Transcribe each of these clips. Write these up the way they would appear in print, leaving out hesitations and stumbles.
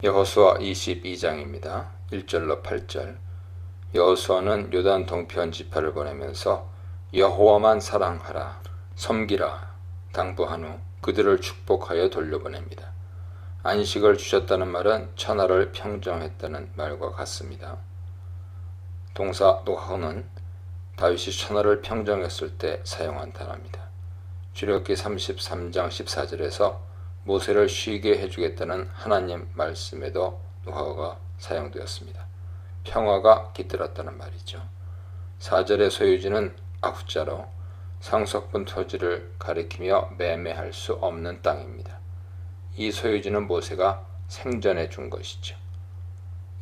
여호수아 22장입니다. 1절로 8절. 여호수아는 요단 동편 지파를 보내면서 여호와만 사랑하라, 섬기라 당부한 후 그들을 축복하여 돌려보냅니다. 안식을 주셨다는 말은 천하를 평정했다는 말과 같습니다. 동사 노하우는 다윗이 천하를 평정했을 때 사용한 단어입니다. 출애굽기 33장 14절에서 모세를 쉬게 해주겠다는 하나님 말씀에도 노하우가 사용되었습니다. 평화가 깃들었다는 말이죠. 4절의 소유지는 아후자로 상속분 토지를 가리키며 매매할 수 없는 땅입니다. 이 소유지는 모세가 생전에 준 것이죠.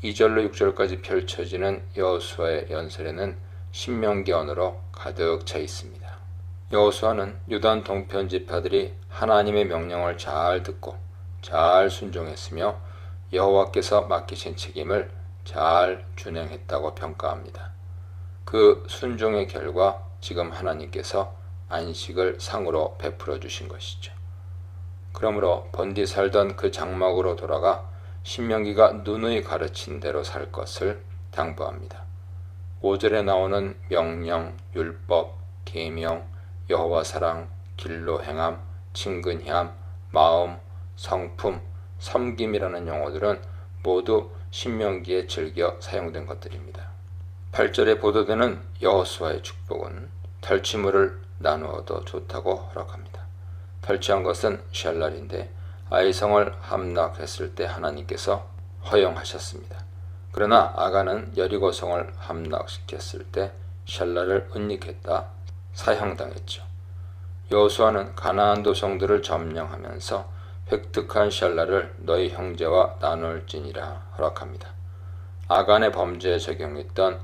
2절로 6절까지 펼쳐지는 여호수아의 연설에는 신명기 언어로 가득 차 있습니다. 여호수아는 요단 동편 지파들이 하나님의 명령을 잘 듣고 잘 순종했으며 여호와께서 맡기신 책임을 잘 준행했다고 평가합니다. 그 순종의 결과 지금 하나님께서 안식을 상으로 베풀어 주신 것이죠. 그러므로 번디 살던 그 장막으로 돌아가 신명기가 누누이 가르친 대로 살 것을 당부합니다. 5절에 나오는 명령, 율법, 계명, 여호와 사랑, 길로 행함, 친근함, 마음, 성품, 섬김이라는 용어들은 모두 신명기에 즐겨 사용된 것들입니다. 8절에 보도되는 여호수아의 축복은 탈취물을 나누어도 좋다고 허락합니다. 탈취한 것은 샬랄인데 아이성을 함락했을 때 하나님께서 허용하셨습니다. 그러나 아간은 여리고성을 함락시켰을 때 샬랄을 은닉했다 사형당했죠. 여호수아는 가나안 도성들을 점령하면서 획득한 샬랄을 너희 형제와 나눌지니라 허락합니다. 아간의 범죄에 적용했던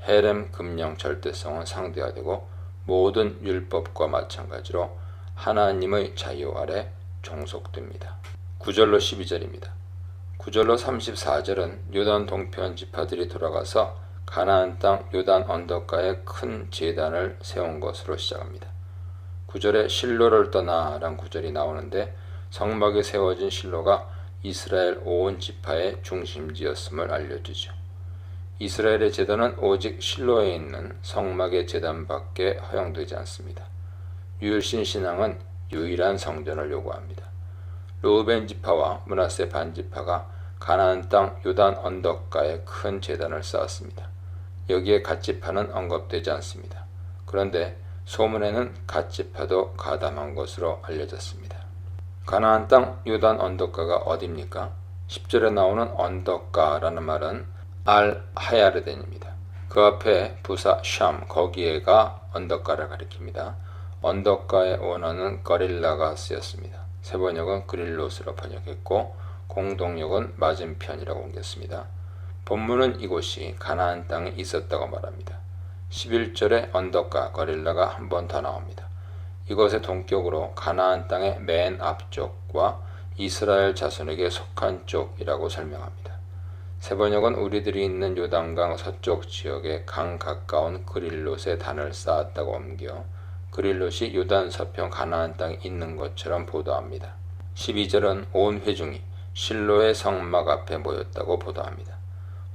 헤렘 금령 절대성은 상대화되고 모든 율법과 마찬가지로 하나님의 자유 아래 종속됩니다. 9절로 12절입니다. 9절로 34절은 요단 동편 지파들이 돌아가서 가나안 땅 요단 언덕가에 큰 제단을 세운 것으로 시작합니다. 9절에 실로를 떠나 라는 구절이 나오는데 성막에 세워진 실로가 이스라엘 온 지파의 중심지였음을 알려주죠. 이스라엘의 제단은 오직 실로에 있는 성막의 제단밖에 허용되지 않습니다. 유일신 신앙은 유일한 성전을 요구합니다. 르우벤 지파와 므낫세 반지파가 가나안 땅 요단 언덕가에 큰 제단을 쌓았습니다. 여기에 갓지파는 언급되지 않습니다. 그런데 소문에는 갓지파도 가담한 것으로 알려졌습니다. 가나안 땅 요단 언덕가가 어디입니까? 10절에 나오는 언덕가라는 말은 알-하야르덴입니다. 그 앞에 부사 샴, 거기에가 언덕가를 가리킵니다. 언덕가의 원어는 거릴라가 쓰였습니다. 세번역은 그릴롯으로 번역했고 공동역은 맞은편이라고 옮겼습니다. 본문은 이곳이 가나안 땅에 있었다고 말합니다. 11절에 언덕가 거릴라가 한 번 더 나옵니다. 이것의 동격으로 가나안 땅의 맨 앞쪽과 이스라엘 자손에게 속한 쪽이라고 설명합니다. 세번역은 우리들이 있는 요단강 서쪽 지역에 강 가까운 그릴롯에 단을 쌓았다고 옮겨 그릴롯이 요단 서편 가나안 땅에 있는 것처럼 보도합니다. 12절은 온 회중이 실로의 성막 앞에 모였다고 보도합니다.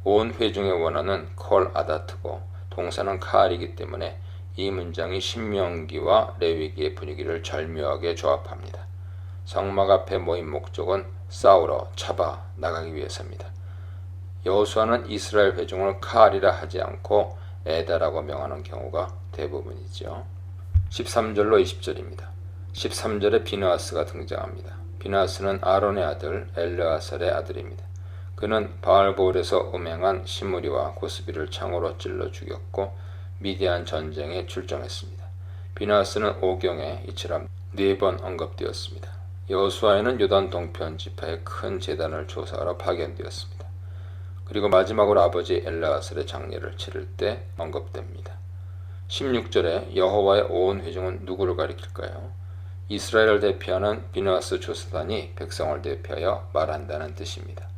온 회중의 원어는 콜 아다트고 동사는 카알이기 때문에 이 문장이 신명기와 레위기의 분위기를 절묘하게 조합합니다. 성막 앞에 모인 목적은 싸우러 잡아 나가기 위해서입니다. 여호수아는 이스라엘 회중을 카알이라 하지 않고 에다라고 명하는 경우가 대부분이죠. 13절로 20절입니다. 13절에 비느하스가 등장합니다. 비느하스는 아론의 아들 엘르아살의 아들입니다. 그는 바알보울에서 음행한 시므리와 고스비를 창으로 찔러 죽였고 미디안 전쟁에 출정했습니다. 비느하스는 오경에 이처럼 4번 언급되었습니다. 여호수아에는 요단 동편 지파의 큰 제단을 조사하러 파견되었습니다. 그리고 마지막으로 아버지 엘르아살의 장례를 치를 때 언급됩니다. 16절에 여호와의 온 회중은 누구를 가리킬까요? 이스라엘을 대표하는 비느하스 조사단이 백성을 대표하여 말한다는 뜻입니다.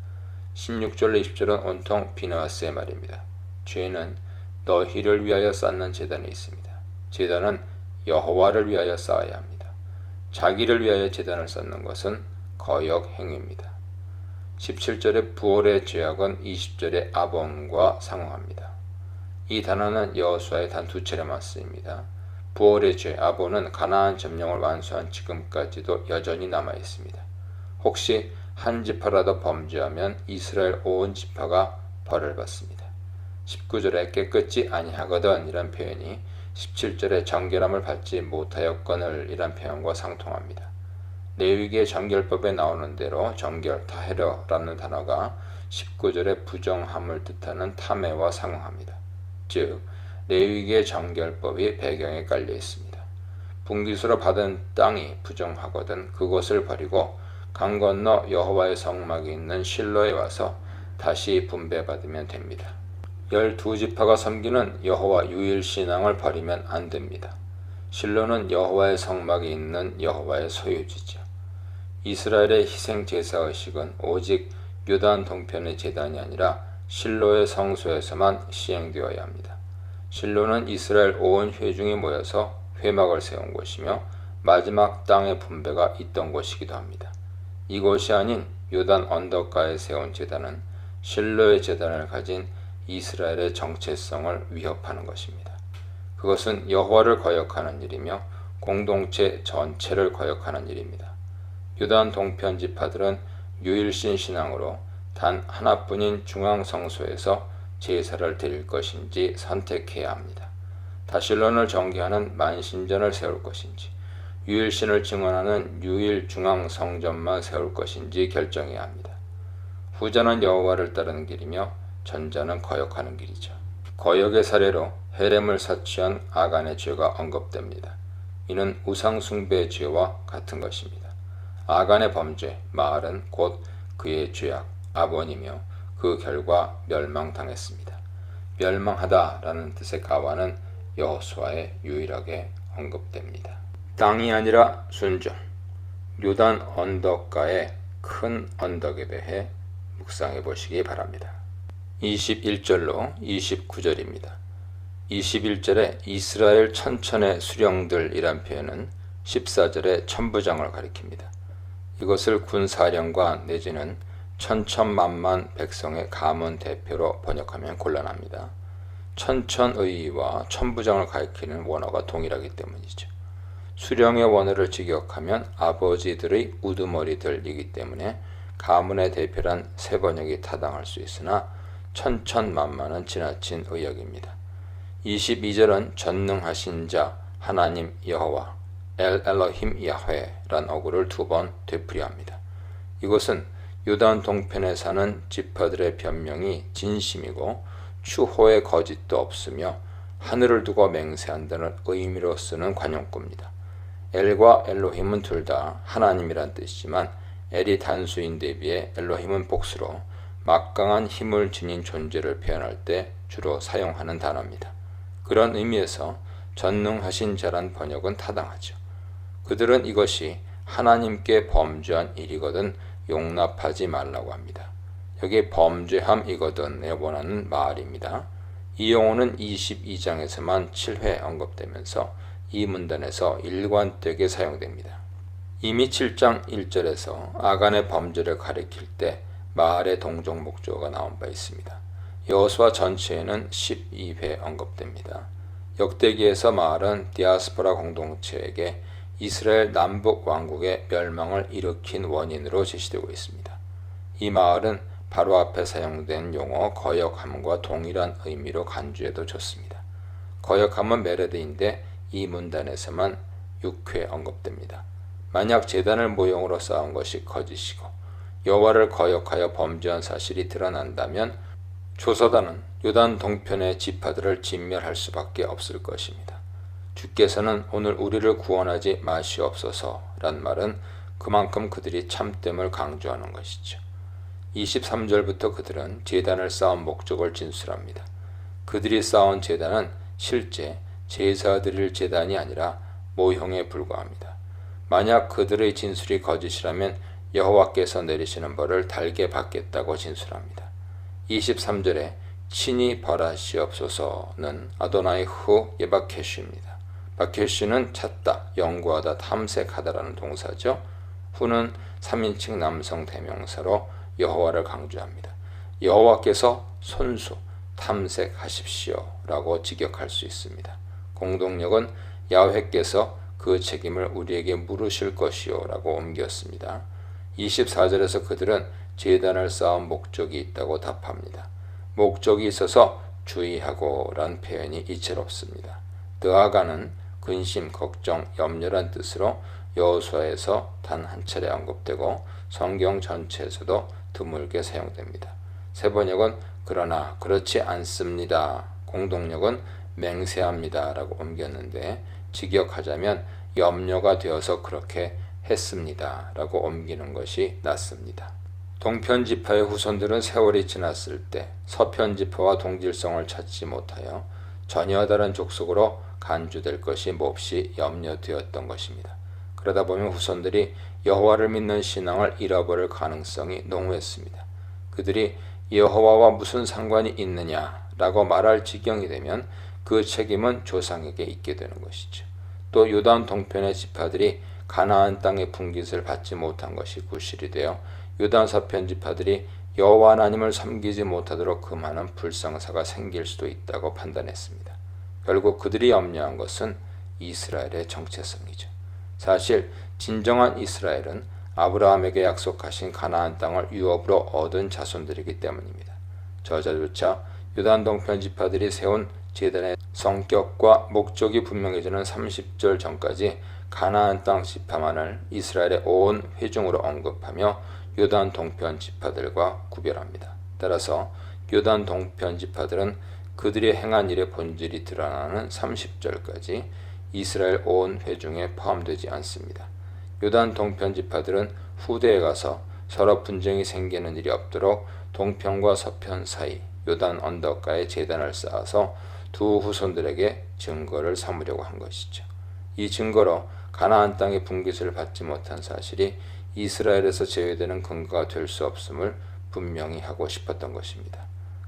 16절로 20절은 온통 비느하스의 말입니다. 죄는 너희를 위하여 쌓는 제단이 있습니다. 제단은 여호와를 위하여 쌓아야 합니다. 자기를 위하여 제단을 쌓는 것은 거역 행위입니다. 17절의 부올의 죄악은 20절의 아본과 상응합니다. 이 단어는 여호수아에 단 2차례만 쓰입니다. 부올의 죄, 아본은 가나안 점령을 완수한 지금까지도 여전히 남아 있습니다. 혹시 한 지파라도 범죄하면 이스라엘 온 지파가 벌을 받습니다. 19절에 깨끗지 아니하거든 이란 표현이 17절에 정결함을 받지 못하였거늘 이란 표현과 상통합니다. 레위기의 정결법에 나오는 대로 정결, 타헤러라는 단어가 19절의 부정함을 뜻하는 타메와 상응합니다. 즉 레위기의 정결법이 배경에 깔려 있습니다. 분깃으로 받은 땅이 부정하거든 그것을 버리고 강 건너 여호와의 성막이 있는 실로에 와서 다시 분배받으면 됩니다. 12지파가 섬기는 여호와 유일신앙을 버리면 안 됩니다. 실로는 여호와의 성막이 있는 여호와의 소유지죠. 이스라엘의 희생제사의식은 오직 요단 동편의 제단이 아니라 실로의 성소에서만 시행되어야 합니다. 실로는 이스라엘 온 회중이 모여서 회막을 세운 곳이며 마지막 땅의 분배가 있던 곳이기도 합니다. 이곳이 아닌 요단 언덕가에 세운 제단은 실로의 제단을 가진 이스라엘의 정체성을 위협하는 것입니다. 그것은 여호와를 거역하는 일이며 공동체 전체를 거역하는 일입니다. 요단 동편 지파들은 유일신 신앙으로 단 하나뿐인 중앙성소에서 제사를 드릴 것인지 선택해야 합니다. 다실론을 정개하는 만신전을 세울 것인지 유일신을 증언하는 유일 중앙성전만 세울 것인지 결정해야 합니다. 후자는 여호와를 따르는 길이며 전자는 거역하는 길이죠. 거역의 사례로 헤렘을 사취한 아간의 죄가 언급됩니다. 이는 우상숭배의 죄와 같은 것입니다. 아간의 범죄, 마알은 곧 그의 죄악, 아본이며 그 결과 멸망당했습니다. 멸망하다라는 뜻의 가와는 여호수아에 유일하게 언급됩니다. 땅이 아니라 순종. 요단 언덕가의 큰 언덕에 대해 묵상해 보시기 바랍니다. 21절로 29절입니다. 21절에 이스라엘 천천의 수령들이란 표현은 14절의 천부장을 가리킵니다. 이것을 군사령관 내지는 천천만만 백성의 가문 대표로 번역하면 곤란합니다. 천천의와 천부장을 가리키는 원어가 동일하기 때문이죠. 수령의 원어를 직역하면 아버지들의 우두머리들이기 때문에 가문의 대표란 세 번역이 타당할 수 있으나 천천만만은 지나친 의역입니다. 22절은 전능하신 자 하나님 여호와 엘로힘 야훼란 어구를 2번 되풀이합니다. 이것은 요단 동편에 사는 지파들의 변명이 진심이고 추호의 거짓도 없으며 하늘을 두고 맹세한다는 의미로 쓰는 관용구입니다. 엘과 엘로힘은 둘 다 하나님이란 뜻이지만 엘이 단수인 대비해 엘로힘은 복수로 막강한 힘을 지닌 존재를 표현할 때 주로 사용하는 단어입니다. 그런 의미에서 전능하신 자란 번역은 타당하죠. 그들은 이것이 하나님께 범죄한 일이거든 용납하지 말라고 합니다. 여기 범죄함이거든에 원하는 말입니다. 이 용어는 22장에서만 7회 언급되면서 이 문단에서 일관되게 사용됩니다. 이미 7장 1절에서 아간의 범죄를 가리킬 때 마알의 동종 목조가 나온 바 있습니다. 여호수아 전체에는 12회 언급됩니다. 역대기에서 마알은 디아스포라 공동체에게 이스라엘 남북 왕국의 멸망을 일으킨 원인으로 제시되고 있습니다. 이 마알은 바로 앞에 사용된 용어 거역함과 동일한 의미로 간주해도 좋습니다. 거역함은 메레드인데 이 문단에서만 6회 언급됩니다. 만약 제단을 모형으로 쌓은 것이 거짓이고 여호와를 거역하여 범죄한 사실이 드러난다면 조사단은 요단 동편의 지파들을 진멸할 수밖에 없을 것입니다. 주께서는 오늘 우리를 구원하지 마시옵소서란 말은 그만큼 그들이 참됨을 강조하는 것이죠. 23절부터 그들은 제단을 쌓은 목적을 진술합니다. 그들이 쌓은 제단은 실제 제사 드릴 제단이 아니라 모형에 불과합니다. 만약 그들의 진술이 거짓이라면 여호와께서 내리시는 벌을 달게 받겠다고 진술합니다. 23절에 친히 벌하시옵소서는 아도나이 후 예바케슈입니다. 바케슈는 찾다, 연구하다, 탐색하다라는 동사죠. 후는 3인칭 남성 대명사로 여호와를 강조합니다. 여호와께서 손수 탐색하십시오 라고 직역할 수 있습니다. 공동역은 야훼께서 그 책임을 우리에게 물으실 것이요 라고 옮겼습니다. 24절에서 그들은 제단을 쌓은 목적이 있다고 답합니다. 목적이 있어서 주의하고 란 표현이 이채롭습니다. 드아가는 근심, 걱정, 염려란 뜻으로 여호수아에서 단 한 차례 언급되고 성경 전체에서도 드물게 사용됩니다. 세번역은 그러나 그렇지 않습니다. 공동역은 맹세합니다 라고 옮겼는데 직역하자면 염려가 되어서 그렇게 했습니다 라고 옮기는 것이 낫습니다. 동편지파의 후손들은 세월이 지났을 때 서편지파와 동질성을 찾지 못하여 전혀 다른 족속으로 간주될 것이 몹시 염려되었던 것입니다. 그러다 보면 후손들이 여호와를 믿는 신앙을 잃어버릴 가능성이 농후했습니다. 그들이 여호와와 무슨 상관이 있느냐라고 말할 지경이 되면 그 책임은 조상에게 있게 되는 것이죠. 또 요단 동편의 지파들이 가나안 땅의 분깃을 받지 못한 것이 구실이 되어 요단 서편 지파들이 여호와 하나님을 섬기지 못하도록 금하는 불성사가 생길 수도 있다고 판단했습니다. 결국 그들이 염려한 것은 이스라엘의 정체성이죠. 사실 진정한 이스라엘은 아브라함에게 약속하신 가나안 땅을 유업으로 얻은 자손들이기 때문입니다. 저자조차 요단 동편 지파들이 세운 제단의 성격과 목적이 분명해지는 30절 전까지 가나안 땅 지파만을 이스라엘의 온 회중으로 언급하며 요단 동편 지파들과 구별합니다. 따라서 요단 동편 지파들은 그들이 행한 일의 본질이 드러나는 30절까지 이스라엘 온 회중에 포함되지 않습니다. 요단 동편 지파들은 후대에 가서 서로 분쟁이 생기는 일이 없도록 동편과 서편 사이 요단 언덕가에 제단을 쌓아서 두 후손들에게 증거를 삼으려고 한 것이죠. 이 증거로 가나안 땅의 분깃을 받지 못한 사실이 이스라엘에서 제외되는 근거가 될 수 없음을 분명히 하고 싶었던 것입니다.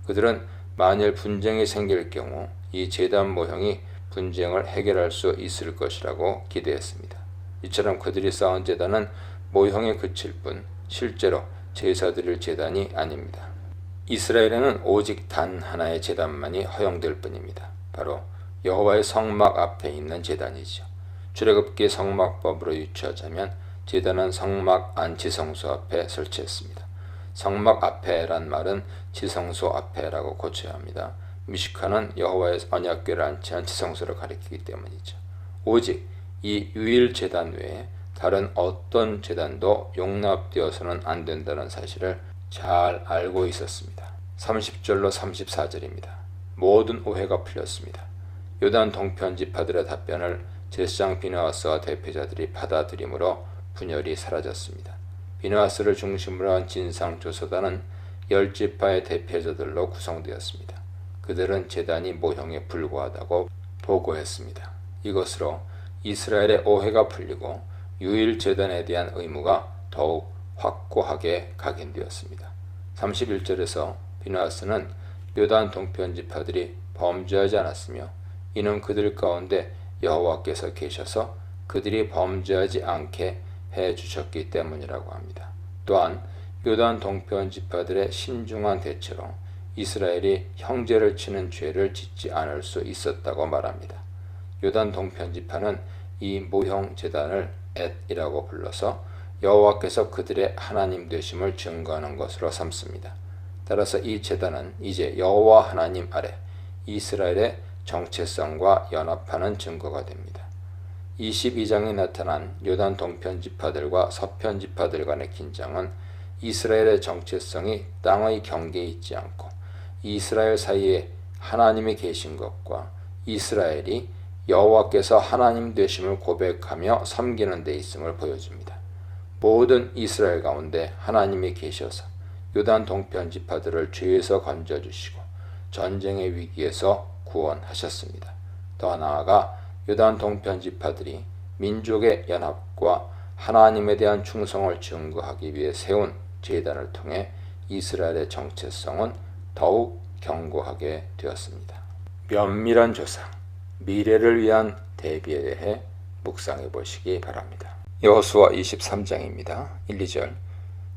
그들은 만일 분쟁이 생길 경우 이 제단 모형이 분쟁을 해결할 수 있을 것이라고 기대했습니다. 이처럼 그들이 쌓은 제단은 모형에 그칠 뿐 실제로 제사 드릴 제단이 아닙니다. 이스라엘에는 오직 단 하나의 제단만이 허용될 뿐입니다. 바로 여호와의 성막 앞에 있는 제단이죠. 출애굽기 성막법으로 유추하자면 제단은 성막 안 지성소 앞에 설치했습니다. 성막 앞에란 말은 지성소 앞에라고 고쳐야 합니다. 미시카는 여호와의 언약궤를 안치한 지성소를 가리키기 때문이죠. 오직 이 유일 제단 외에 다른 어떤 제단도 용납되어서는 안 된다는 사실을 잘 알고 있었습니다. 30절로 34절입니다. 모든 오해가 풀렸습니다. 요단 동편 지파들의 답변을 제사장 비느하스와 대표자들이 받아들이므로 분열이 사라졌습니다. 비느하스를 중심으로 한 진상조사단은 10지파의 대표자들로 구성되었습니다. 그들은 제단이 모형에 불과하다고 보고했습니다. 이것으로 이스라엘의 오해가 풀리고 유일 제단에 대한 의무가 더욱 확고하게 각인되었습니다. 31절에서 비느하스는 요단 동편 지파들이 범죄하지 않았으며 이는 그들 가운데 여호와께서 계셔서 그들이 범죄하지 않게 해주셨기 때문이라고 합니다. 또한 요단 동편 지파들의 신중한 대처로 이스라엘이 형제를 치는 죄를 짓지 않을 수 있었다고 말합니다. 요단 동편 지파는 이 모형 제단을 엣이라고 불러서 여호와께서 그들의 하나님 되심을 증거하는 것으로 삼습니다. 따라서 이 제단은 이제 여호와 하나님 아래 이스라엘의 정체성과 연합하는 증거가 됩니다. 22장에 나타난 요단 동편 지파들과 서편 지파들 간의 긴장은 이스라엘의 정체성이 땅의 경계에 있지 않고 이스라엘 사이에 하나님이 계신 것과 이스라엘이 여호와께서 하나님 되심을 고백하며 섬기는 데 있음을 보여줍니다. 모든 이스라엘 가운데 하나님이 계셔서 요단 동편 지파들을 죄에서 건져주시고 전쟁의 위기에서 구원하셨습니다. 더 나아가 요단 동편 지파들이 민족의 연합과 하나님에 대한 충성을 증거하기 위해 세운 제단을 통해 이스라엘의 정체성은 더욱 견고하게 되었습니다. 면밀한 조상, 미래를 위한 대비에 대해 묵상해 보시기 바랍니다. 여호수아 23장입니다. 1, 2절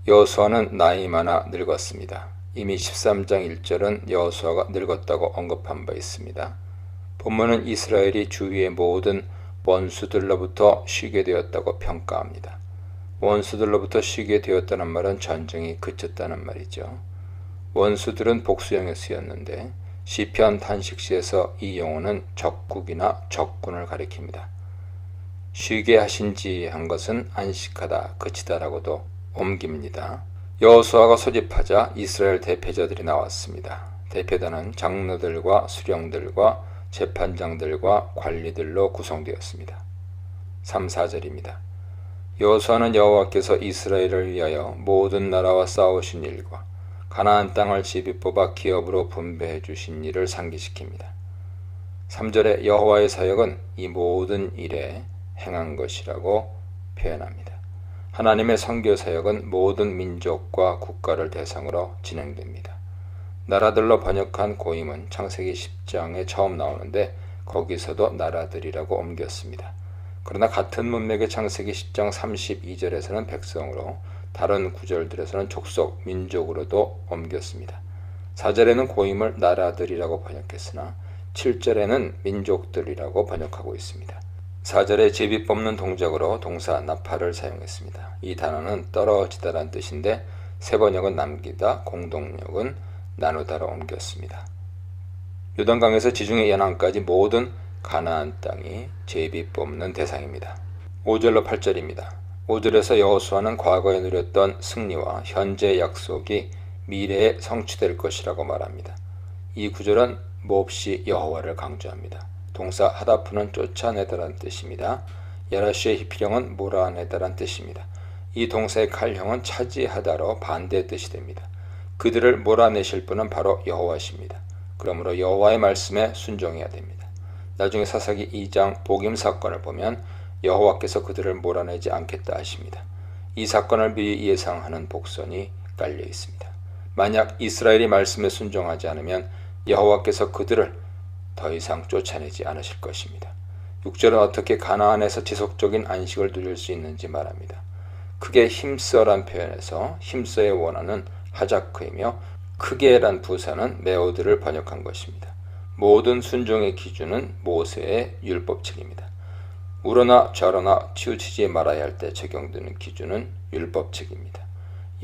여호수아는 나이 많아 늙었습니다. 이미 13장 1절은 여호수아가 늙었다고 언급한 바 있습니다. 본문은 이스라엘이 주위의 모든 원수들로부터 쉬게 되었다고 평가합니다. 원수들로부터 쉬게 되었다는 말은 전쟁이 그쳤다는 말이죠. 원수들은 복수형에 쓰였는데 시편 탄식시에서 이 용어는 적국이나 적군을 가리킵니다. 쉬게 하신지 한 것은 안식하다, 그치다라고도 옮깁니다. 여호수아가 소집하자 이스라엘 대표자들이 나왔습니다. 대표단은 장로들과 수령들과 재판장들과 관리들로 구성되었습니다. 3, 4절입니다. 여호수아는 여호와께서 이스라엘을 위하여 모든 나라와 싸우신 일과 가나안 땅을 제비 뽑아 기업으로 분배해 주신 일을 상기시킵니다. 3절에 여호와의 사역은 이 모든 일에 행한 것이라고 표현합니다. 하나님의 선교 사역은 모든 민족과 국가를 대상으로 진행됩니다. 나라들로 번역한 고임은 창세기 10장에 처음 나오는데 거기서도 나라들이라고 옮겼습니다. 그러나 같은 문맥의 창세기 10장 32절에서는 백성으로, 다른 구절들에서는 족속, 민족으로도 옮겼습니다. 4절에는 고임을 나라들이라고 번역했으나 7절에는 민족들이라고 번역하고 있습니다. 4절에 제비 뽑는 동작으로 동사 나팔을 사용했습니다. 이 단어는 떨어지다란 뜻인데 세번역은 남기다, 공동역은 나누다로 옮겼습니다. 요단강에서 지중해 연안까지 모든 가나안 땅이 제비 뽑는 대상입니다. 5절로 8절입니다. 5절에서 여호수아는 과거에 누렸던 승리와 현재의 약속이 미래에 성취될 것이라고 말합니다. 이 구절은 몹시 여호와를 강조합니다. 동사 하다프는 쫓아내다란 뜻입니다. 야라시의 히필형은 몰아내다란 뜻입니다. 이 동사의 칼형은 차지하다로 반대 뜻이 됩니다. 그들을 몰아내실 분은 바로 여호와십니다. 그러므로 여호와의 말씀에 순종해야 됩니다. 나중에 사사기 2장 복임 사건을 보면 여호와께서 그들을 몰아내지 않겠다 하십니다. 이 사건을 미리 예상하는 복선이 깔려 있습니다. 만약 이스라엘이 말씀에 순종하지 않으면 여호와께서 그들을 더 이상 쫓아내지 않으실 것입니다. 6절은 어떻게 가나안에서 지속적인 안식을 누릴 수 있는지 말합니다. 크게 힘써란 표현에서 힘써의 원어는 하자크이며 크게란 부사는 메오드를 번역한 것입니다. 모든 순종의 기준은 모세의 율법책입니다. 우러나 저러나 치우치지 말아야 할 때 적용되는 기준은 율법책입니다.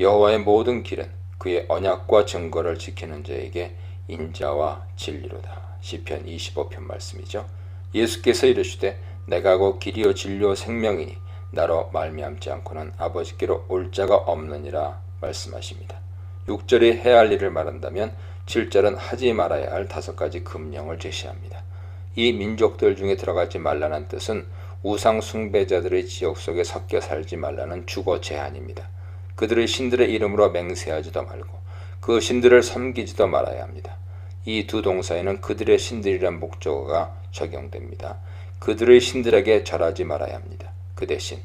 여호와의 모든 길은 그의 언약과 증거를 지키는 자에게 인자와 진리로다. 시편 25편 말씀이죠. 예수께서 이르시되 내가 곧 길이요 진리요 생명이니 나로 말미암지 않고는 아버지께로 올 자가 없느니라 말씀하십니다. 6절이 해야 할 일을 말한다면 7절은 하지 말아야 할 5가지 금령을 제시합니다. 이 민족들 중에 들어가지 말라는 뜻은 우상 숭배자들의 지역 속에 섞여 살지 말라는 주거 제한입니다. 그들의 신들의 이름으로 맹세하지도 말고 그 신들을 섬기지도 말아야 합니다. 이 두 동사에는 그들의 신들이란 목적어가 적용됩니다. 그들의 신들에게 절하지 말아야 합니다. 그 대신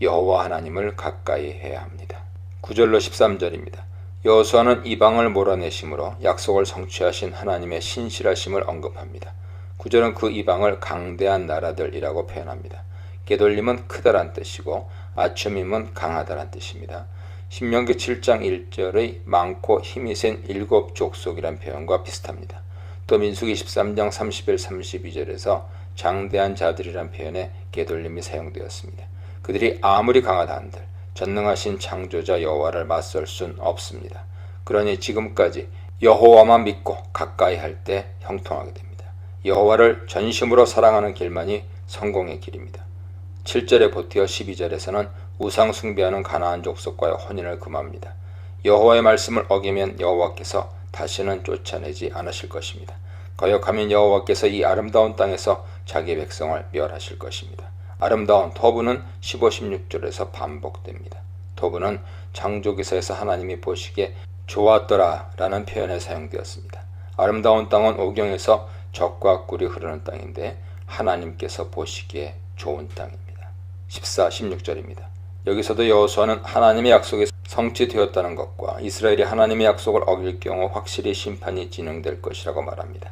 여호와 하나님을 가까이 해야 합니다. 9절로 13절입니다. 여호수아는 이방을 몰아내심으로 약속을 성취하신 하나님의 신실하심을 언급합니다. 9절은 그 이방을 강대한 나라들이라고 표현합니다. 게돌림은 크다란 뜻이고 아춤임은 강하다란 뜻입니다. 신명기 7장 1절의 많고 힘이 센 7족속이란 표현과 비슷합니다. 또 민수기 13장 31, 32절에서 장대한 자들이란 표현에 게돌림이 사용되었습니다. 그들이 아무리 강하다 한들 전능하신 창조자 여호와를 맞설 순 없습니다. 그러니 지금까지 여호와만 믿고 가까이 할 때 형통하게 됩니다. 여호와를 전심으로 사랑하는 길만이 성공의 길입니다. 7절에 보태어 12절에서는 우상 숭배하는 가나안 족속과의 혼인을 금합니다. 여호와의 말씀을 어기면 여호와께서 다시는 쫓아내지 않으실 것입니다. 거역하면 여호와께서 이 아름다운 땅에서 자기 백성을 멸하실 것입니다. 아름다운 토브는 15, 16절에서 반복됩니다. 토브는 창조기사에서 하나님이 보시기에 좋았더라 라는 표현에 사용되었습니다. 아름다운 땅은 오경에서 젖과 꿀이 흐르는 땅인데 하나님께서 보시기에 좋은 땅입니다. 14, 16절입니다. 여기서도 여호수아는 하나님의 약속이 성취되었다는 것과 이스라엘이 하나님의 약속을 어길 경우 확실히 심판이 진행될 것이라고 말합니다.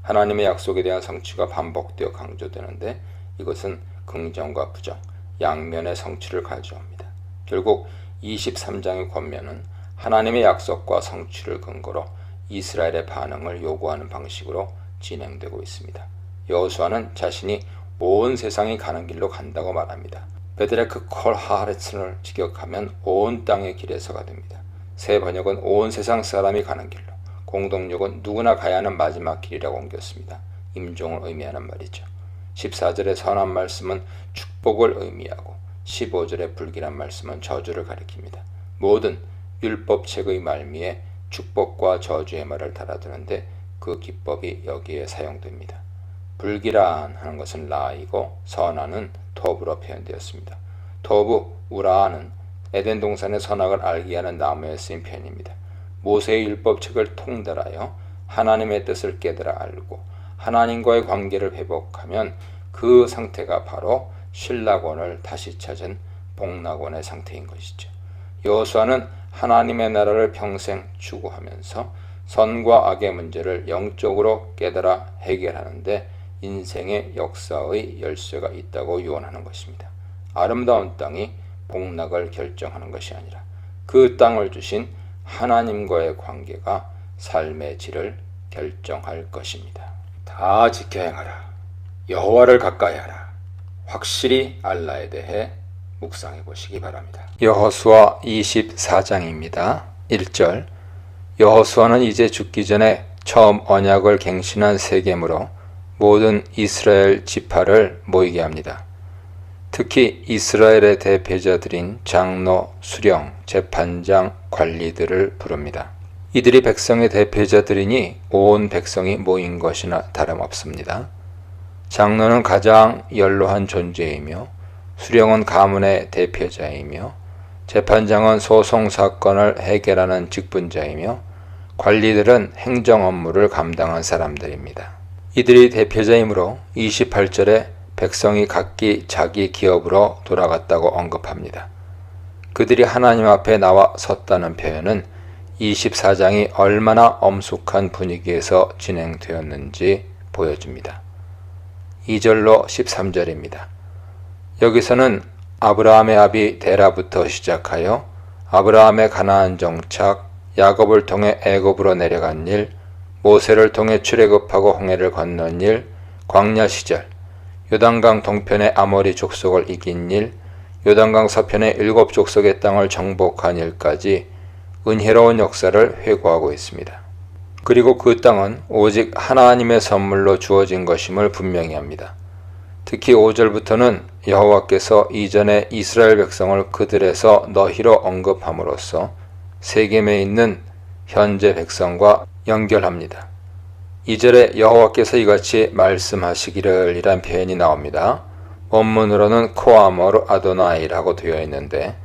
하나님의 약속에 대한 성취가 반복되어 강조되는데 이것은 긍정과 부정, 양면의 성취를 가져옵니다. 결국 23장의 권면은 하나님의 약속과 성취를 근거로 이스라엘의 반응을 요구하는 방식으로 진행되고 있습니다. 여호수아는 자신이 온 세상이 가는 길로 간다고 말합니다. 베드레크 콜 하레츠를 직역하면 온 땅의 길에서가 됩니다. 새 번역은 온 세상 사람이 가는 길로, 공동역은 누구나 가야 하는 마지막 길이라고 옮겼습니다. 임종을 의미하는 말이죠. 14절의 선한 말씀은 축복을 의미하고 15절의 불길한 말씀은 저주를 가리킵니다. 모든 율법책의 말미에 축복과 저주의 말을 달아두는데 그 기법이 여기에 사용됩니다. 불길한 하는 것은 라이고 선한은 토브로 표현되었습니다. 토브, 우라는 에덴 동산의 선악을 알게 하는 나무에 쓰인 표현입니다. 모세의 율법책을 통달하여 하나님의 뜻을 깨달아 알고 하나님과의 관계를 회복하면 그 상태가 바로 신락원을 다시 찾은 복락원의 상태인 것이죠. 여호수아는 하나님의 나라를 평생 추구하면서 선과 악의 문제를 영적으로 깨달아 해결하는데 인생의 역사의 열쇠가 있다고 유언하는 것입니다. 아름다운 땅이 복락을 결정하는 것이 아니라 그 땅을 주신 하나님과의 관계가 삶의 질을 결정할 것입니다. 다 지켜 행하라. 여호와를 가까이 하라. 확실히 알라에 대해 묵상해 보시기 바랍니다. 여호수아 24장입니다. 1절 여호수아는 이제 죽기 전에 처음 언약을 갱신한 세겜으로 모든 이스라엘 지파를 모이게 합니다. 특히 이스라엘의 대표자들인 장로, 수령, 재판장, 관리들을 부릅니다. 이들이 백성의 대표자들이니 온 백성이 모인 것이나 다름없습니다. 장로는 가장 연로한 존재이며 수령은 가문의 대표자이며 재판장은 소송 사건을 해결하는 직분자이며 관리들은 행정 업무를 감당한 사람들입니다. 이들이 대표자이므로 28절에 백성이 각기 자기 기업으로 돌아갔다고 언급합니다. 그들이 하나님 앞에 나와 섰다는 표현은 24장이 얼마나 엄숙한 분위기에서 진행되었는지 보여줍니다. 2절로 13절입니다. 여기서는 아브라함의 아비 데라부터 시작하여 아브라함의 가나안 정착, 야곱을 통해 애굽으로 내려간 일, 모세를 통해 출애굽하고 홍해를 건넌 일, 광야 시절, 요단강 동편의 아모리 족속을 이긴 일, 요단강 서편의 7 족속의 땅을 정복한 일까지 은혜로운 역사를 회고하고 있습니다. 그리고 그 땅은 오직 하나님의 선물로 주어진 것임을 분명히 합니다. 특히 5절부터는 여호와께서 이전에 이스라엘 백성을 그들에서 너희로 언급함으로써 세겜에 있는 현재 백성과 연결합니다. 2절에 여호와께서 이같이 말씀하시기를 이란 표현이 나옵니다. 원문으로는 코아모르 아도나이라고 되어 있는데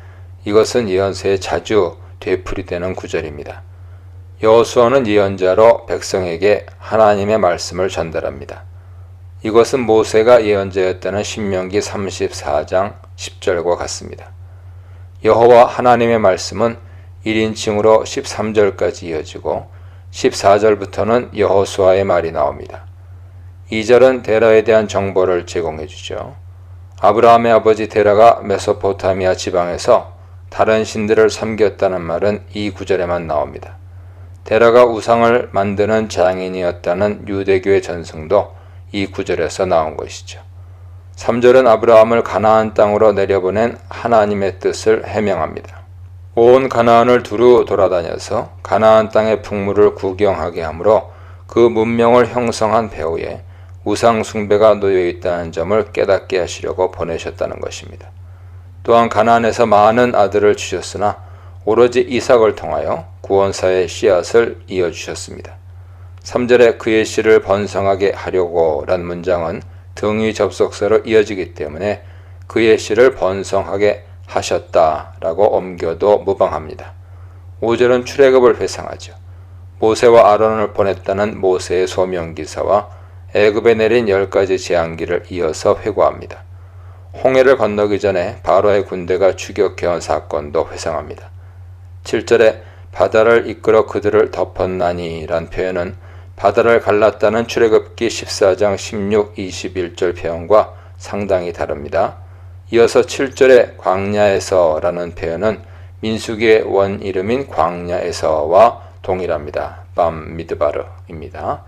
이것은 예언서에 자주 되풀이되는 구절입니다. 여호수아는 예언자로 백성에게 하나님의 말씀을 전달합니다. 이것은 모세가 예언자였다는 신명기 34장 10절과 같습니다. 여호와 하나님의 말씀은 1인칭으로 13절까지 이어지고 14절부터는 여호수아의 말이 나옵니다. 2절은 데라에 대한 정보를 제공해 주죠. 아브라함의 아버지 데라가 메소포타미아 지방에서 다른 신들을 섬겼다는 말은 이 구절에만 나옵니다. 데라가 우상을 만드는 장인이었다는 유대교의 전승도 이 구절에서 나온 것이죠. 3절은 아브라함을 가나안 땅으로 내려보낸 하나님의 뜻을 해명합니다. 온 가나안을 두루 돌아다녀서 가나안 땅의 풍물을 구경하게 하므로 그 문명을 형성한 배후에 우상 숭배가 놓여 있다는 점을 깨닫게 하시려고 보내셨다는 것입니다. 또한 가나안에서 많은 아들을 주셨으나 오로지 이삭을 통하여 구원사의 씨앗을 이어주셨습니다. 3절에 그의 씨를 번성하게 하려고 란 문장은 등위 접속사로 이어지기 때문에 그의 씨를 번성하게 하셨다라고 옮겨도 무방합니다. 5절은 출애굽을 회상하죠. 모세와 아론을 보냈다는 모세의 소명기사와 애굽에 내린 10가지 재앙기를 이어서 회고합니다. 홍해를 건너기 전에 바로의 군대가 추격해온 사건도 회상합니다. 7절에 바다를 이끌어 그들을 덮었나니 란 표현은 바다를 갈랐다는 출애굽기 14장 16, 21절 표현과 상당히 다릅니다. 이어서 7절에 광야에서 라는 표현은 민수기의 원 이름인 광야에서와 동일합니다. 밤미드바르입니다.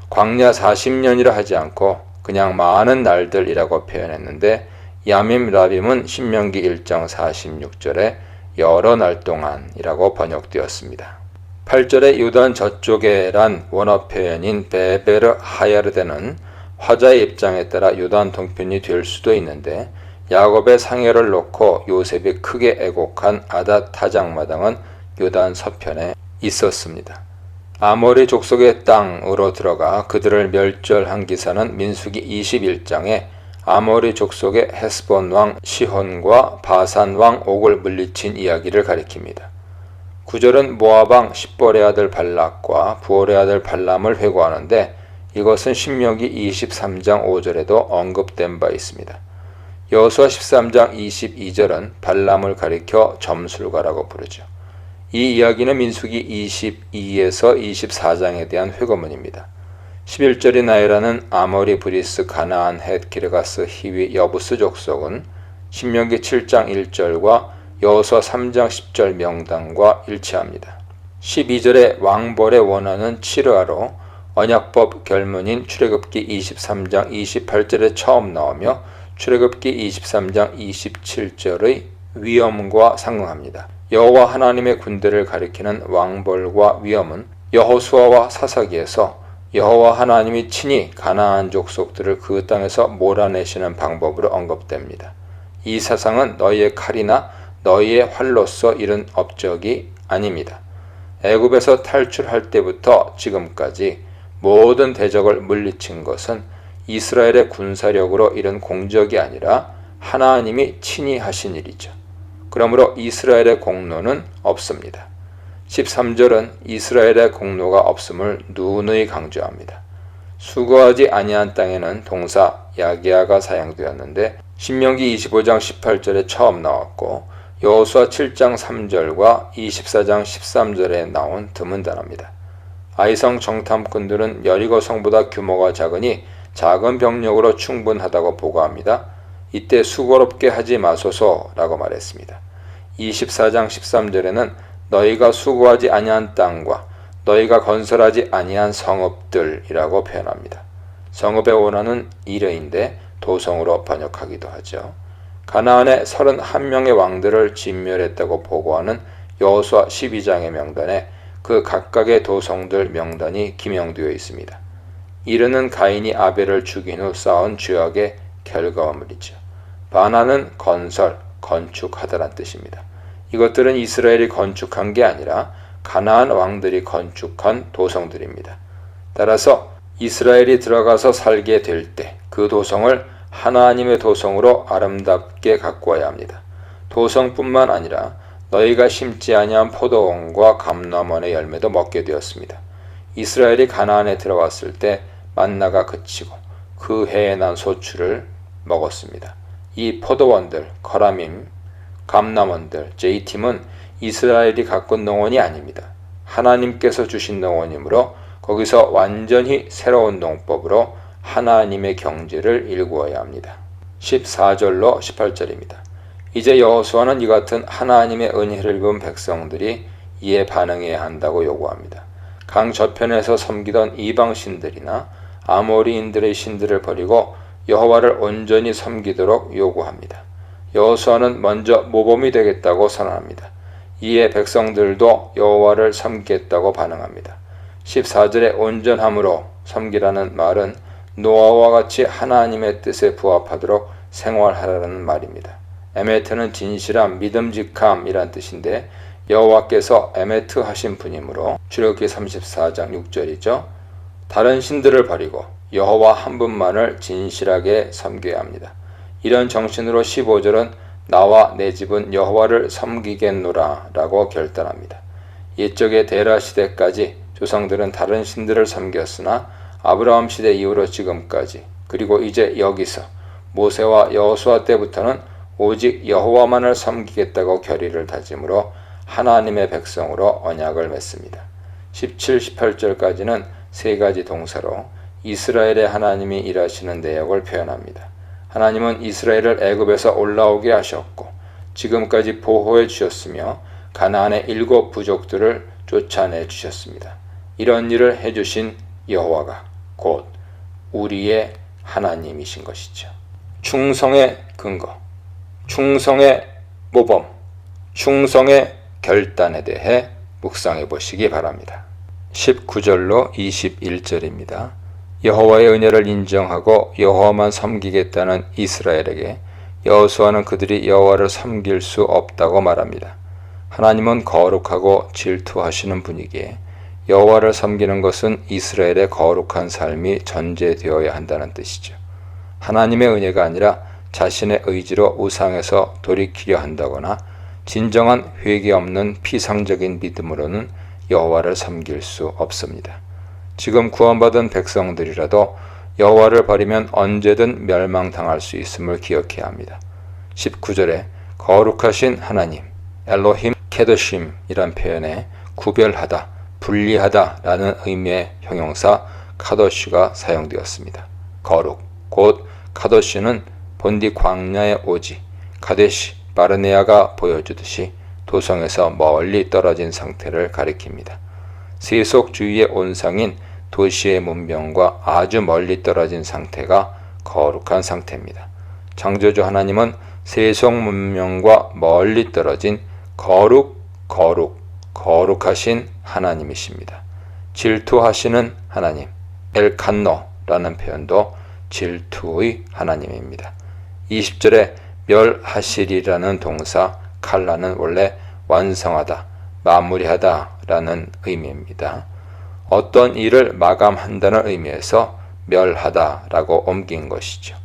광야 40년이라 하지 않고 그냥 많은 날들이라고 표현했는데 야밈 라빔은 신명기 1장 46절에 여러 날 동안이라고 번역되었습니다. 8절에 요단 저쪽에란 원어 표현인 베베르 하야르데는 화자의 입장에 따라 요단 동편이 될 수도 있는데 야곱의 상여를 놓고 요셉이 크게 애곡한 아닷 타작마당은 요단 서편에 있었습니다. 아모리 족속의 땅으로 들어가 그들을 멸절한 기사는 민수기 21장에 아모리 족속의 헤스본 왕 시혼과 바산 왕 옥을 물리친 이야기를 가리킵니다. 9절은 모압 왕 십볼의 아들 발락과 부올의 아들 발람을 회고하는데 이것은 신명기 23장 5절에도 언급된 바 있습니다. 여호수아 13장 22절은 발람을 가리켜 점술가라고 부르죠. 이 이야기는 민수기 22에서 24장에 대한 회고문입니다. 11절이 나열하는 아모리 브리스 가나안 헷 기르가스 히위 여부스 족속은 신명기 7장 1절과 여호수아 3장 10절 명단과 일치합니다. 12절에 왕벌의 원하는 치르아로 언약법 결문인 출애굽기 23장 28절에 처음 나오며 출애굽기 23장 27절의 위엄과 상응합니다. 여호와 하나님의 군대를 가리키는 왕벌과 위엄은 여호수아와 사사기에서 여호와 하나님이 친히 가나안 족속들을 그 땅에서 몰아내시는 방법으로 언급됩니다. 이 사상은 너희의 칼이나 너희의 활로서 이룬 업적이 아닙니다. 애굽에서 탈출할 때부터 지금까지 모든 대적을 물리친 것은 이스라엘의 군사력으로 이룬 공적이 아니라 하나님이 친히 하신 일이죠. 그러므로 이스라엘의 공로는 없습니다. 13절은 이스라엘의 공로가 없음을 누누이 강조합니다. 수고하지 아니한 땅에는 동사 야게아가 사용되었는데 신명기 25장 18절에 처음 나왔고 여호수아 7장 3절과 24장 13절에 나온 드문 단어입니다. 아이성 정탐꾼들은 여리고 성보다 규모가 작으니 작은 병력으로 충분하다고 보고합니다. 이때 수고롭게 하지 마소서라고 말했습니다. 24장 13절에는 너희가 수고하지 아니한 땅과 너희가 건설하지 아니한 성읍들이라고 표현합니다. 성읍의 원어는 이르인데 도성으로 번역하기도 하죠. 가나안의 31명의 왕들을 진멸했다고 보고하는 여호수아 12장의 명단에 그 각각의 도성들 명단이 기명되어 있습니다. 이르는 가인이 아벨을 죽인 후 쌓은 죄악의 결과물이죠. 바나는 건설, 건축하다란 뜻입니다. 이것들은 이스라엘이 건축한 게 아니라 가나안 왕들이 건축한 도성들입니다. 따라서 이스라엘이 들어가서 살게 될 때 그 도성을 하나님의 도성으로 아름답게 가꾸어야 합니다. 도성뿐만 아니라 너희가 심지 아니한 포도원과 감람원의 열매도 먹게 되었습니다. 이스라엘이 가나안에 들어왔을 때 만나가 그치고 그 해에 난 소출을 먹었습니다. 이 포도원들, 거라밈, 감람원들, 제이팀은 이스라엘이 가꾼 농원이 아닙니다. 하나님께서 주신 농원이므로 거기서 완전히 새로운 농법으로 하나님의 경제를 일구어야 합니다. 14절로 18절입니다. 이제 여호수아는 이 같은 하나님의 은혜를 입은 백성들이 이에 반응해야 한다고 요구합니다. 강 저편에서 섬기던 이방신들이나 아모리인들의 신들을 버리고 여호와를 온전히 섬기도록 요구합니다. 여호수아는 먼저 모범이 되겠다고 선언합니다. 이에 백성들도 여호와를 섬기겠다고 반응합니다. 14절에 온전함으로 섬기라는 말은 노아와 같이 하나님의 뜻에 부합하도록 생활하라는 말입니다. 에메트는 진실함, 믿음직함이란 뜻인데 여호와께서 에메트 하신 분이므로 출애굽기 34장 6절이죠. 다른 신들을 버리고 여호와 한 분만을 진실하게 섬겨야 합니다. 이런 정신으로 15절은 나와 내 집은 여호와를 섬기겠노라 라고 결단합니다. 옛적의 데라 시대까지 조상들은 다른 신들을 섬겼으나 아브라함 시대 이후로 지금까지 그리고 이제 여기서 모세와 여호수아 때부터는 오직 여호와만을 섬기겠다고 결의를 다짐으로 하나님의 백성으로 언약을 맺습니다. 17, 18절까지는 세 가지 동사로 이스라엘의 하나님이 일하시는 내역을 표현합니다. 하나님은 이스라엘을 애굽에서 올라오게 하셨고 지금까지 보호해 주셨으며 가나안의 7 부족들을 쫓아내 주셨습니다. 이런 일을 해주신 여호와가 곧 우리의 하나님이신 것이죠. 충성의 근거, 충성의 모범, 충성의 결단에 대해 묵상해 보시기 바랍니다. 19절로 21절입니다. 여호와의 은혜를 인정하고 여호와만 섬기겠다는 이스라엘에게 여호수아는 그들이 여호와를 섬길 수 없다고 말합니다. 하나님은 거룩하고 질투하시는 분이기에 여호와를 섬기는 것은 이스라엘의 거룩한 삶이 전제되어야 한다는 뜻이죠. 하나님의 은혜가 아니라 자신의 의지로 우상에서 돌이키려 한다거나 진정한 회개 없는 피상적인 믿음으로는 여호와를 섬길 수 없습니다. 지금 구원받은 백성들이라도 여호와를 버리면 언제든 멸망당할 수 있음을 기억해야 합니다. 19절에 거룩하신 하나님, 엘로힘 케도심이란 표현에 구별하다, 분리하다 라는 의미의 형용사 카도시가 사용되었습니다. 거룩, 곧 카도시는 본디 광야의 오지, 가데시 바르네아가 보여주듯이 도성에서 멀리 떨어진 상태를 가리킵니다. 세속주의의 온상인 도시의 문명과 아주 멀리 떨어진 상태가 거룩한 상태입니다. 창조주 하나님은 세속 문명과 멀리 떨어진 거룩하신 하나님이십니다. 질투하시는 하나님, 엘칸노라는 표현도 질투의 하나님입니다. 20절에 멸하시리라는 동사 칼라는 원래 완성하다, 마무리하다 라는 의미입니다. 어떤 일을 마감한다는 의미에서 멸하다 라고 옮긴 것이죠.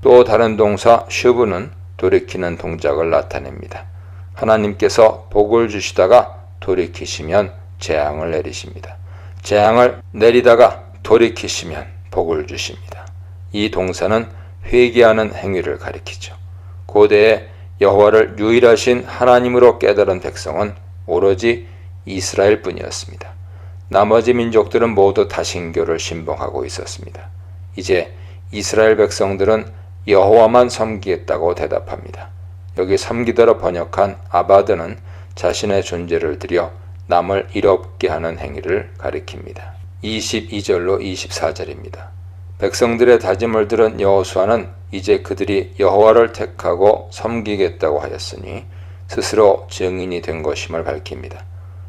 또 다른 동사 슈브는 돌이키는 동작을 나타냅니다. 하나님께서 복을 주시다가 돌이키시면 재앙을 내리십니다. 재앙을 내리다가 돌이키시면 복을 주십니다. 이 동사는 회개하는 행위를 가리키죠. 고대에 여호와를 유일하신 하나님으로 깨달은 백성은 오로지 이스라엘 뿐이었습니다. 나머지 민족들은 모두 다신교를 신봉하고 있었습니다. 이제 이스라엘 백성들은 여호와만 섬기겠다고 대답합니다. 여기 섬기다로 번역한 아바드는 자신의 존재를 들여 남을 이롭게 하는 행위를 가리킵니다. 22절로 24절입니다. 백성들의 다짐을 들은 여호수아는 이제 그들이 여호와를 택하고 섬기겠다고 하였으니 스스로 증인이 된 것임을 밝힙니다.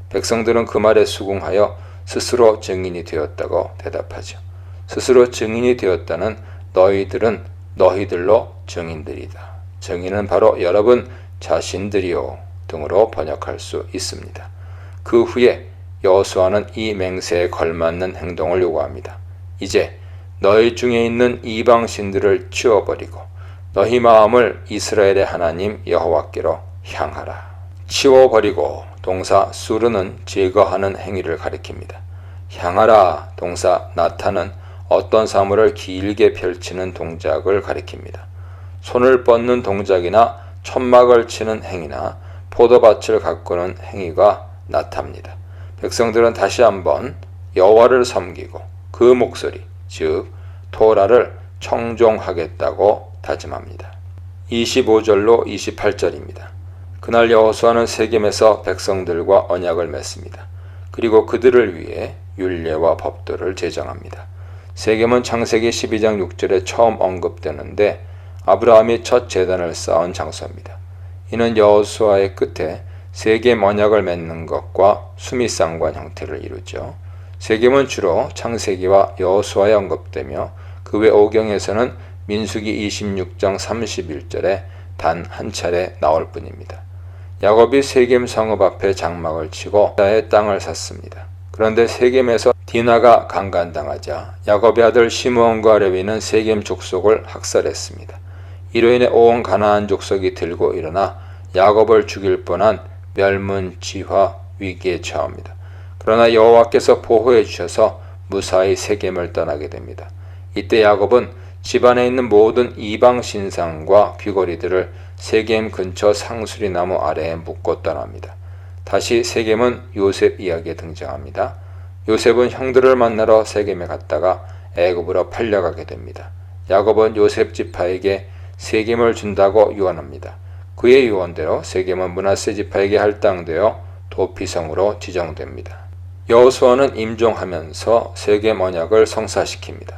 백성들은 그 말에 수긍하여 스스로 증인이 되었다고 대답하죠. 스스로 증인이 되었다는 너희들은 너희들로 증인들이다. 증인은 바로 여러분 자신들이요 등으로 번역할 수 있습니다. 그 후에 여호수아는 이 맹세에 걸맞는 행동을 요구합니다. 이제 너희 중에 있는 이방신들을 치워버리고 너희 마음을 이스라엘의 하나님 여호와께로 향하라. 치워버리고 동사 수르는 제거하는 행위를 가리킵니다. 향하라 동사 나타는 어떤 사물을 길게 펼치는 동작을 가리킵니다. 손을 뻗는 동작이나 천막을 치는 행위나 포도밭을 가꾸는 행위가 나타납니다. 백성들은 다시 한번 여호와를 섬기고 그 목소리, 즉 토라를 청종하겠다고 다짐합니다. 25절로 28절입니다. 그날 여호수아는 세겜에서 백성들과 언약을 맺습니다. 그리고 그들을 위해 율례와 법도를 제정합니다. 세겜은 창세기 12장 6절에 처음 언급되는데 아브라함이 첫 제단을 쌓은 장소입니다. 이는 여호수아의 끝에 세겜 언약을 맺는 것과 수미상관 형태를 이루죠. 세겜은 주로 창세기와 여호수아에 언급되며 그 외 오경에서는 민수기 26장 31절에 단 한 차례 나올 뿐입니다. 야곱이 세겜 성읍 앞에 장막을 치고 자의 땅을 샀습니다. 그런데 세겜에서 디나가 강간당하자 야곱의 아들 시므온과 레위는 세겜 족속을 학살했습니다. 이로 인해 온 가나안 족속이 들고 일어나 야곱을 죽일 뻔한 멸문지화 위기에 처합니다. 그러나 여호와께서 보호해 주셔서 무사히 세겜을 떠나게 됩니다. 이때 야곱은 집안에 있는 모든 이방 신상과 귀걸이들을 세겜 근처 상수리 나무 아래에 묻고 떠납니다. 다시 세겜은 요셉 이야기에 등장합니다. 요셉은 형들을 만나러 세겜에 갔다가 애굽으로 팔려가게 됩니다. 야곱은 요셉 지파에게 세겜을 준다고 유언합니다. 그의 유언대로 세겜은 므낫세 지파에게 할당되어 도피성으로 지정됩니다. 여호수아는 임종하면서 세겜 언약을 성사시킵니다.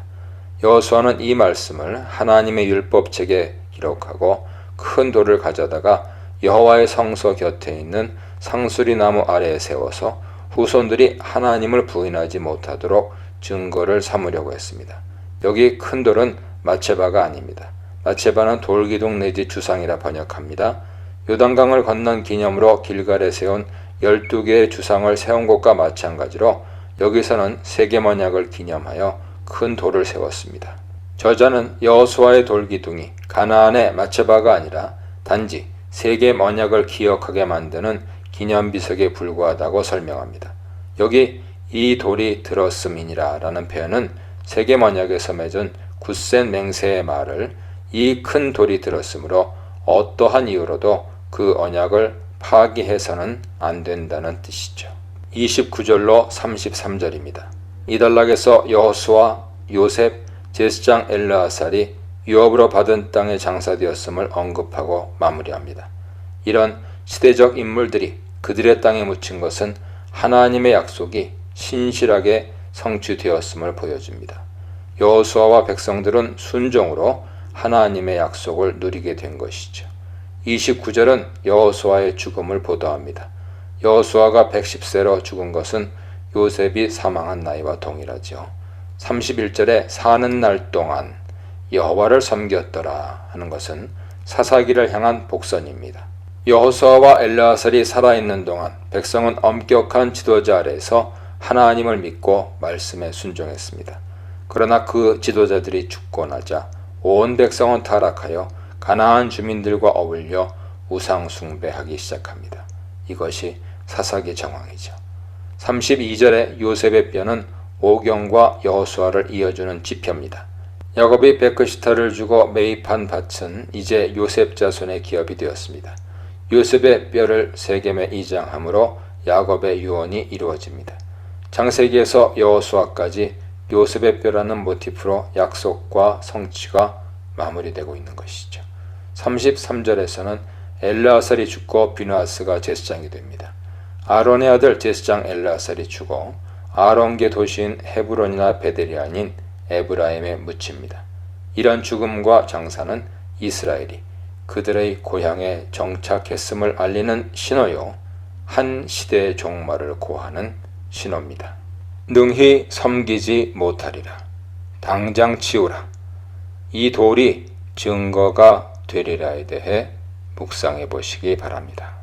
여호수아는 이 말씀을 하나님의 율법책에 기록하고 큰 돌을 가져다가 여호와의 성소 곁에 있는 상수리 나무 아래에 세워서 후손들이 하나님을 부인하지 못하도록 증거를 삼으려고 했습니다. 여기 큰 돌은 맏제바가 아닙니다. 맏제바는 돌기둥 내지 주상이라 번역합니다. 요단강을 건넌 기념으로 길갈에 세운 12개의 주상을 세운 것과 마찬가지로 여기서는 세겜 언약을 기념하여 큰 돌을 세웠습니다. 저자는 여호수아의 돌기둥이 가나안의 맏제바가 아니라 단지 세겜 언약을 기억하게 만드는 기념비석에 불과하다고 설명합니다. 여기 이 돌이 들었음이니라 라는 표현은 세겜 언약에서 맺은 굳센 맹세의 말을 이 큰 돌이 들었으므로 어떠한 이유로도 그 언약을 파기해서는 안 된다는 뜻이죠. 29절로 33절입니다. 이 단락에서 여호수아, 요셉, 제사장 엘르아살이 유업으로 받은 땅에 장사되었음을 언급하고 마무리합니다. 이런 시대적 인물들이 그들의 땅에 묻힌 것은 하나님의 약속이 신실하게 성취되었음을 보여줍니다. 여호수아와 백성들은 순종으로 하나님의 약속을 누리게 된 것이죠. 29절은 여호수아의 죽음을 보도합니다. 여호수아가 110세로 죽은 것은 요셉이 사망한 나이와 동일하죠. 31절에 사는 날 동안 여호와를 섬겼더라 하는 것은 사사기를 향한 복선입니다. 여호수아와 엘르아살이 살아있는 동안 백성은 엄격한 지도자 아래에서 하나님을 믿고 말씀에 순종했습니다. 그러나 그 지도자들이 죽고 나자 온 백성은 타락하여 가나안 주민들과 어울려 우상 숭배하기 시작합니다. 이것이 사사기 정황이죠. 32절에 요셉의 뼈는 오경과 여호수아를 이어주는 지표입니다. 야곱이 베크시타를 주고 매입한 밭은 이제 요셉 자손의 기업이 되었습니다. 요셉의 뼈를 세겜에 이장함으로 야곱의 유언이 이루어집니다. 창세기에서 여호수아까지 요셉의 뼈라는 모티프로 약속과 성취가 마무리되고 있는 것이죠. 33절에서는 엘르아살이 죽고 비느하스가 제사장이 됩니다. 아론의 아들 제사장 엘르아살이 죽어 아론계 도시인 헤브론이나 베델이 아닌 에브라임에 묻힙니다. 이런 죽음과 장사는 이스라엘이 그들의 고향에 정착했음을 알리는 신호요, 한 시대의 종말을 고하는 신호입니다. 능히 섬기지 못하리라. 당장 치우라. 이 돌이 증거가 되리라에 대해 묵상해 보시기 바랍니다.